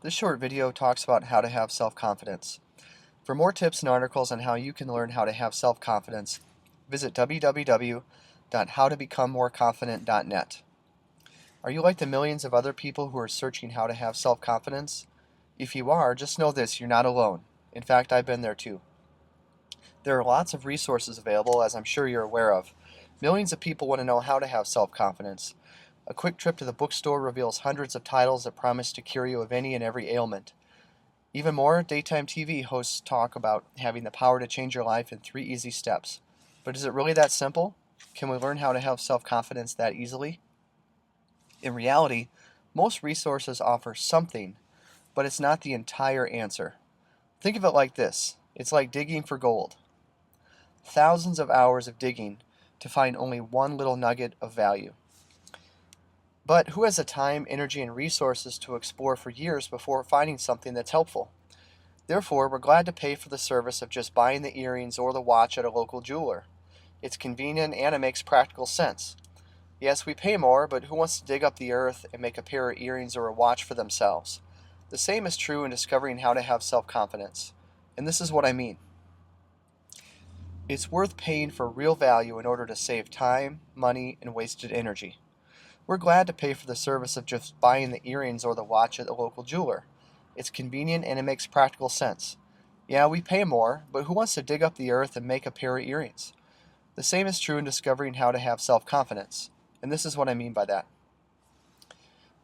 This short video talks about how to have self-confidence. For more tips and articles on how you can learn how to have self-confidence, visit www.howtobecomemoreconfident.net. Are you like the millions of other people who are searching how to have self-confidence? If you are, just know this, you're not alone. In fact, I've been there too. There are lots of resources available, as I'm sure you're aware of. Millions of people want to know how to have self-confidence. A quick trip to the bookstore reveals hundreds of titles that promise to cure you of any and every ailment. Even more, daytime TV hosts talk about having the power to change your life in 3 easy steps. But is it really that simple? Can we learn how to have self-confidence that easily? In reality, most resources offer something, but it's not the entire answer. Think of it like this. It's like digging for gold. Thousands of hours of digging to find only one little nugget of value. But who has the time, energy, and resources to explore for years before finding something that's helpful? Therefore, we're glad to pay for the service of just buying the earrings or the watch at a local jeweler. It's convenient and it makes practical sense. Yes, we pay more, but who wants to dig up the earth and make a pair of earrings or a watch for themselves? The same is true in discovering how to have self-confidence. And this is what I mean. It's worth paying for real value in order to save time, money, and wasted energy. We're glad to pay for the service of just buying the earrings or the watch at the local jeweler. It's convenient and it makes practical sense. Yeah, we pay more, but who wants to dig up the earth and make a pair of earrings? The same is true in discovering how to have self-confidence. And this is what I mean by that.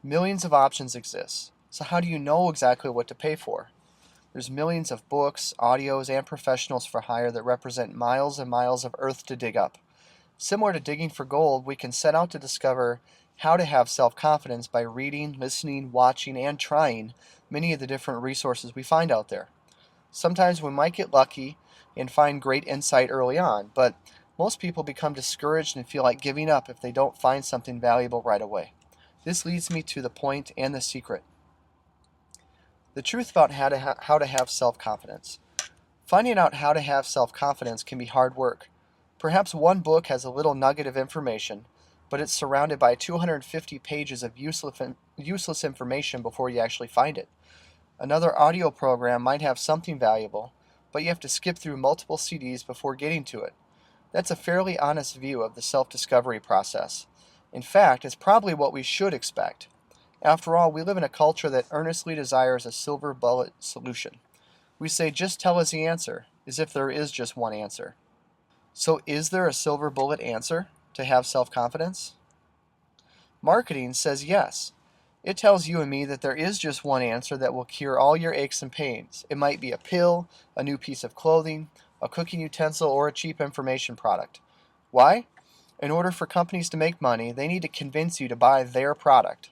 Millions of options exist. So how do you know exactly what to pay for? There's millions of books, audios, and professionals for hire that represent miles and miles of earth to dig up. Similar to digging for gold, we can set out to discover how to have self-confidence by reading, listening, watching, and trying many of the different resources we find out there. Sometimes we might get lucky and find great insight early on, but most people become discouraged and feel like giving up if they don't find something valuable right away. This leads me to the point and the secret. The truth about how to have self-confidence. Finding out how to have self-confidence can be hard work. Perhaps one book has a little nugget of information, but it's surrounded by 250 pages of useless information before you actually find it. Another audio program might have something valuable, but you have to skip through multiple CDs before getting to it. That's a fairly honest view of the self-discovery process. In fact, it's probably what we should expect. After all, we live in a culture that earnestly desires a silver bullet solution. We say, just tell us the answer, as if there is just one answer. So is there a silver bullet answer to have self-confidence? Marketing says yes. It tells you and me that there is just one answer that will cure all your aches and pains. It might be a pill, a new piece of clothing, a cooking utensil, or a cheap information product. Why? In order for companies to make money, they need to convince you to buy their product.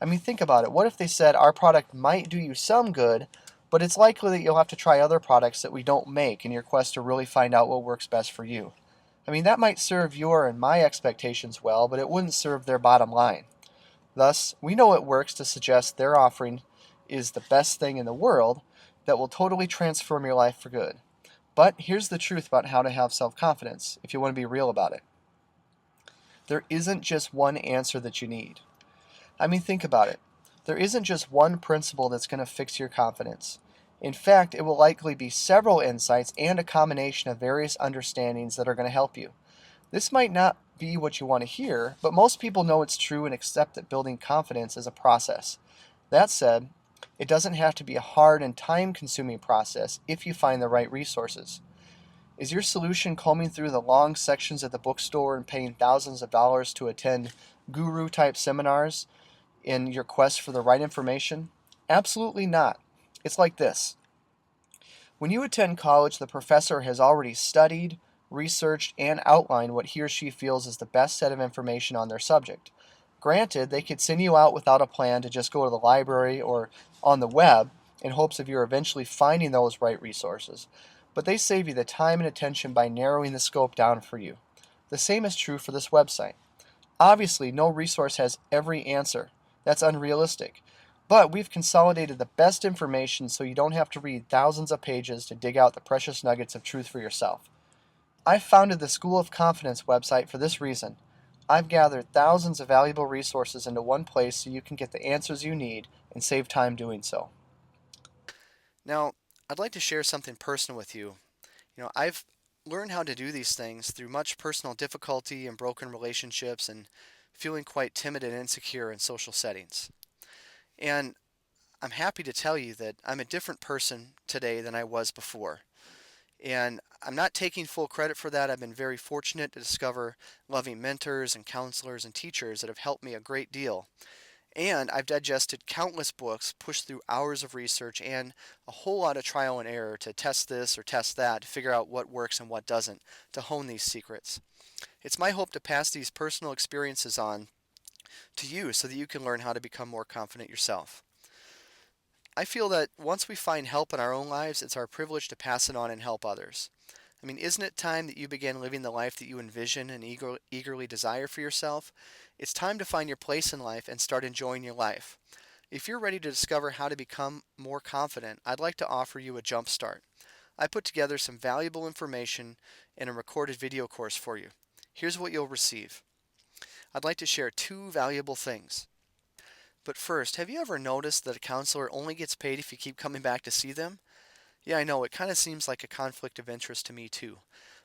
I mean, think about it. What if they said our product might do you some good, but it's likely that you'll have to try other products that we don't make in your quest to really find out what works best for you? I mean, that might serve your and my expectations well, but it wouldn't serve their bottom line. Thus, we know it works to suggest their offering is the best thing in the world that will totally transform your life for good. But here's the truth about how to have self-confidence, if you want to be real about it. There isn't just one answer that you need. I mean, think about it. There isn't just one principle that's going to fix your confidence. In fact, it will likely be several insights and a combination of various understandings that are going to help you. This might not be what you want to hear, but most people know it's true and accept that building confidence is a process. That said, it doesn't have to be a hard and time-consuming process if you find the right resources. Is your solution combing through the long sections at the bookstore and paying thousands of dollars to attend guru-type seminars in your quest for the right information? Absolutely not. It's like this. When you attend college, the professor has already studied, researched, and outlined what he or she feels is the best set of information on their subject. Granted, they could send you out without a plan to just go to the library or on the web in hopes of you eventually finding those right resources, but they save you the time and attention by narrowing the scope down for you. The same is true for this website. Obviously, no resource has every answer. That's unrealistic. But we've consolidated the best information so you don't have to read thousands of pages to dig out the precious nuggets of truth for yourself. I founded the School of Confidence website for this reason. I've gathered thousands of valuable resources into one place so you can get the answers you need and save time doing so. Now, I'd like to share something personal with you. I've learned how to do these things through much personal difficulty and broken relationships and feeling quite timid and insecure in social settings. And I'm happy to tell you that I'm a different person today than I was before. And I'm not taking full credit for that. I've been very fortunate to discover loving mentors and counselors and teachers that have helped me a great deal. And I've digested countless books, pushed through hours of research, and a whole lot of trial and error to test this or test that, to figure out what works and what doesn't, to hone these secrets. It's my hope to pass these personal experiences on to you so that you can learn how to become more confident yourself. I feel that once we find help in our own lives, it's our privilege to pass it on and help others. I mean, isn't it time that you began living the life that you envision and eagerly desire for yourself? It's time to find your place in life and start enjoying your life. If you're ready to discover how to become more confident, I'd like to offer you a jump start. I put together some valuable information in a recorded video course for you. Here's what you'll receive. I'd like to share two valuable things. But first, have you ever noticed that a counselor only gets paid if you keep coming back to see them? Yeah, I know, it kind of seems like a conflict of interest to me too.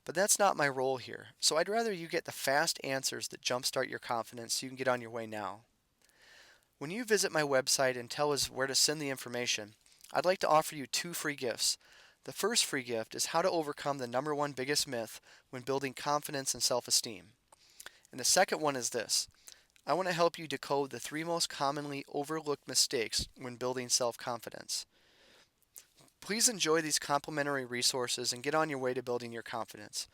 But that's not my role here, so I'd rather you get the fast answers that jumpstart your confidence so you can get on your way now. When you visit my website and tell us where to send the information, I'd like to offer you two free gifts. The first free gift is how to overcome the number one biggest myth when building confidence and self-esteem. And the second one is this. I want to help you decode the three most commonly overlooked mistakes when building self-confidence. Please enjoy these complimentary resources and get on your way to building your confidence.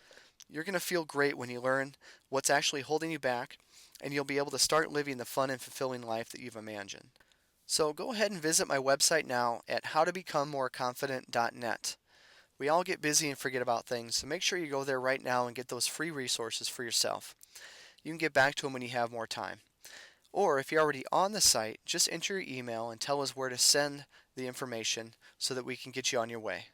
You're going to feel great when you learn what's actually holding you back, and you'll be able to start living the fun and fulfilling life that you've imagined. So go ahead and visit my website now at howtobecomemoreconfident.net. We all get busy and forget about things, so make sure you go there right now and get those free resources for yourself. You can get back to them when you have more time. Or if you're already on the site, just enter your email and tell us where to send the information so that we can get you on your way.